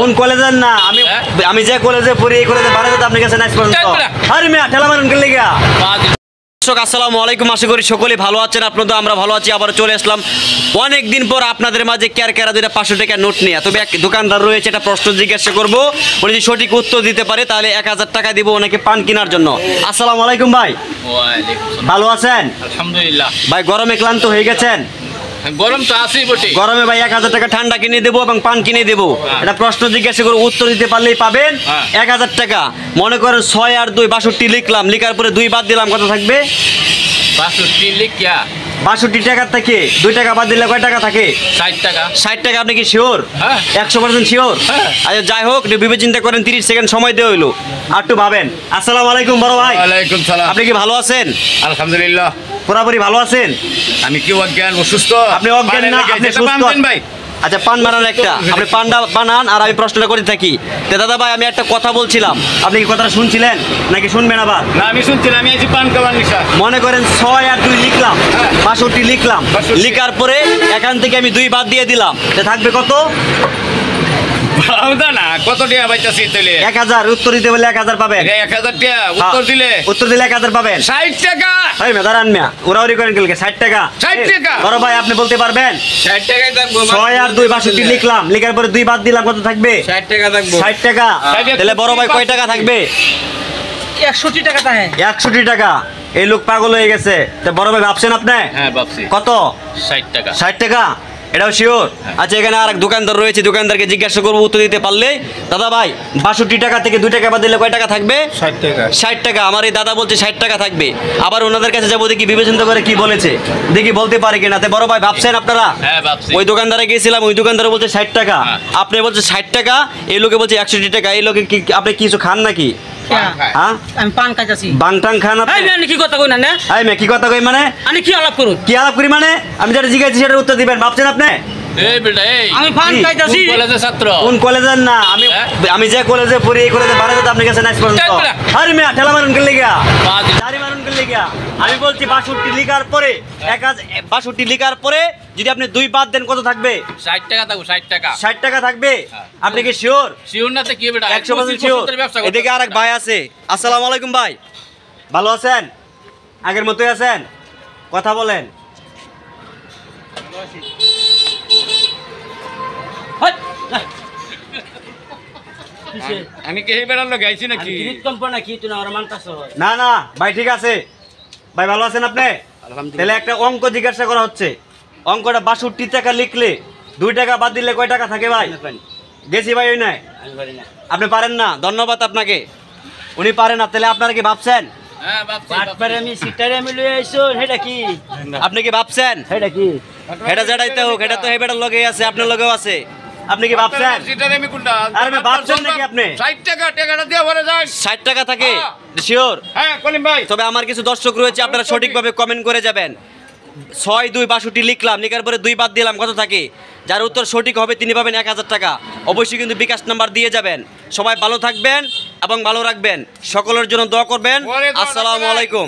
কোন কলেজের না আমি যে কলেজে পড়ি এই কলেজে ভাড়া দিতে আপনি কাছে নাইস পর্যন্ত আরে মিয়া ঠেলা মারুন গেলে গিয়া। দর্শক আসসালামু আলাইকুম, আশা করি সকলেই ভালো আছেন। আপনাদের আমরা ভালো আছি, আবার চলে আসলাম অনেক দিন পর আপনাদের মাঝে কেরা দুইটা 500 টাকা নোট নিয়ে। তবে এক দোকানদার রয়েছে, একটা প্রশ্ন জিজ্ঞাসা করবো, উনি যদি সঠিক উত্তর দিতে পারে তাহলে 1000 টাকা দিব ওনাকে পান কেনার জন্য। আসসালামু আলাইকুম ভাই, ভালো আছেন? আলহামদুলিল্লাহ। ভাই গরমে ক্লান্ত হয়ে গেছেন? গরম তো আছেই বটে। গরমে ভাই 1000 টাকা ঠান্ডা কিনে দেবো এবং পান কিনে দেবো। এটা প্রশ্ন জিজ্ঞাসা করে উত্তর দিতে পারলেই পাবেন 1000 টাকা। মনে করেন 6 আর 2 62 লিখলাম, লিখার পরে 2 বাদ দিলাম, কত থাকবে? 62 লিখিয়া 62 টাকা থেকে 2 টাকা বাদ দিলে কয় টাকা থাকে? 60 টাকা। 60 টাকা। আপনি কি শিওর? 100% শিওর? আচ্ছা যাই হোক, একটু বিবেচনা করেন, 30 সেকেন্ড সময় দেওয়া হইলো, আর একটু ভাবেন। আসসালামু আলাইকুম বড় ভাই। ওয়ালাইকুম সালাম। আপনি কি ভালো আছেন? আলহামদুলিল্লাহ। পুরোপুরি ভালো আছেন? আমি কি অজ্ঞান অসুস্থ? আপনি অজ্ঞান না, আপনি সুস্থ ভাই। আচ্ছা পান বানান একটা, আপনি পানটা বানান আর আমি প্রশ্নটা করে থাকি। তো দাদা ভাই আমি একটা কথা বলছিলাম, আপনি কি কথাটা শুনছিলেন নাকি শুনবেন আবার? না আমি শুনছিলাম, আমি আছি পান খাবার নিশা। মনে করেন 6 আর 2 লিখলাম, 62 লিখলাম, লিখার পরে এখান থেকে আমি 2 বাদ দিয়ে দিলাম, তো থাকবে কত? না কত টাকা পাইতাছি তাহলে? 1000। উত্তর দিতে বলে 1000 পাবেন। 1000 টাকা উত্তর দিলে 1000 পাবেন। 60 টাকা। ভাই মেদার আনমিয়া ওরাওরি করেন গেলকে 60 টাকা। 60 টাকা বড় ভাই আপনি বলতে পারবেন? 60 টাকাই থাকবো। 6 আর 2 62 লিখলাম, লিখার পরে 2 বাদ দিলাম, কত থাকবে? 60 টাকা থাকবো। 60 টাকা। তাহলে বড় ভাই কয় টাকা থাকবে? 61 টাকা থাকে। 61 টাকা। এই লোক পাগল হয়ে গেছে। তো বড় ভাই ভাবছেন আপনি? হ্যাঁ ভাবছি। কত? 60 টাকা। 60 টাকা। এটাও শিওর? আচ্ছা এখানে আর এক দোকানদার রয়েছে, দোকানদারকে জিজ্ঞাসা করবো উত্তর দিতে পারলে। দাদা ভাই 62 টাকা থেকে 2 টাকা বাদ দিলে কয় টাকা থাকবে? 60 টাকা। 60 টাকা। আমার এই দাদা বলছে 60 টাকা থাকবে। আবার ওনাদের কাছে যাবো, দেখি বিবেচনা করে কি বলেছে, দেখি বলতে পারে কিনা। তো বড় ভাই ভাবছেন আপনারা? হ্যাঁ ভাবছি। ওই দোকানদারে গিয়েছিলাম, ওই দোকানদার বলছে 60 টাকা, আপনি বলছে 60 টাকা, এই লোকে বলছে 61 টাকা। এই লোকে কি আপনি কিছু খান নাকি? হ্যাঁ আমি পান খাইতাছি। বাংটাং খান আপনি? এই মানে কি কথা কই না না? এই মে কি কথা কই মানে? আমি কি আলাপ করব? কি আলাপ করি মানে? আমি যেটা জিজ্ঞাসা সেটার উত্তর দিবেন। ভাবছেন আপনি? এই বেটা এই আমি পান খাইতাছি। কোন কলেজের ছাত্র? কোন কলেজের না আমি যে কলেজে পড়ি এই কলেজে ভাড়া দিতে আপনি কাছে নাইস পর্যন্ত আরে মিয়া ঠেলা মারুন গেলে গিয়া, দাড়ি মারুন গেলে গিয়া। আমি বলছি 62 লিখার পরে 62 লিখার পরে যদি আপনি 2 বাদ দেন কত থাকবে? 60 টাকা থাকবো। 60 টাকা। 60 টাকা থাকবে। আপনি কি শিওর? শিওর না তো কি বেটা? 100% শিওর? এদিকে আরেক ভাই আছে। আসসালামু আলাইকুম ভাই, ভালো আছেন? আগের মতোই আছেন? কথা বলেন। আমি কি এই বেড়ার লোক গাইছি নাকি? না না ভাই ঠিক আছে। ভাই ভালো আছেন আপনি? তাহলে একটা অঙ্ক জিজ্ঞাসা করা হচ্ছে। অঙ্কটা 62 টাকা লিখলে 2 টাকা বাদ দিলে কয় টাকা থাকে ভাই? গেছি ভাই ওই নাই, আপনি পারেন না। ধন্যবাদ আপনাকে, উনি পারেন না। তাহলে আপনারা কি ভাবছেন? হ্যাঁ ভাবছি। আমি সিটারে আমি লই আইছো, এটা কি? আপনি কি ভাবছেন? এটা কি? এটা যেটাইতে হোক, এটা তো হেবেটার লগেই আছে, আপনার লগেও আছে। আপনি কি ভাবছেন? সিটারে আমি কোনটা? আরে ভাই ভাবছেন নাকি আপনি? 60 টাকা টাকাটা দিয়ে ভরে যান। 60 টাকা থাকে শিওর? হ্যাঁ কলিম ভাই। তবে আমার কিছু দর্শক রয়েছে, আপনারা সঠিকভাবে কমেন্ট করে যাবেন। 6 2 62 লিখলাম, লিখার পরে 2 বাদ দিলাম, কত থাকে? যার উত্তর সঠিক হবে তিনি পাবেন 1000 টাকা। অবশ্যই কিন্তু বিকাশ নাম্বার দিয়ে যাবেন। সবাই ভালো থাকবেন এবং ভালো রাখবেন, সকলের জন্য দোয়া করবেন। আসসালামু আলাইকুম।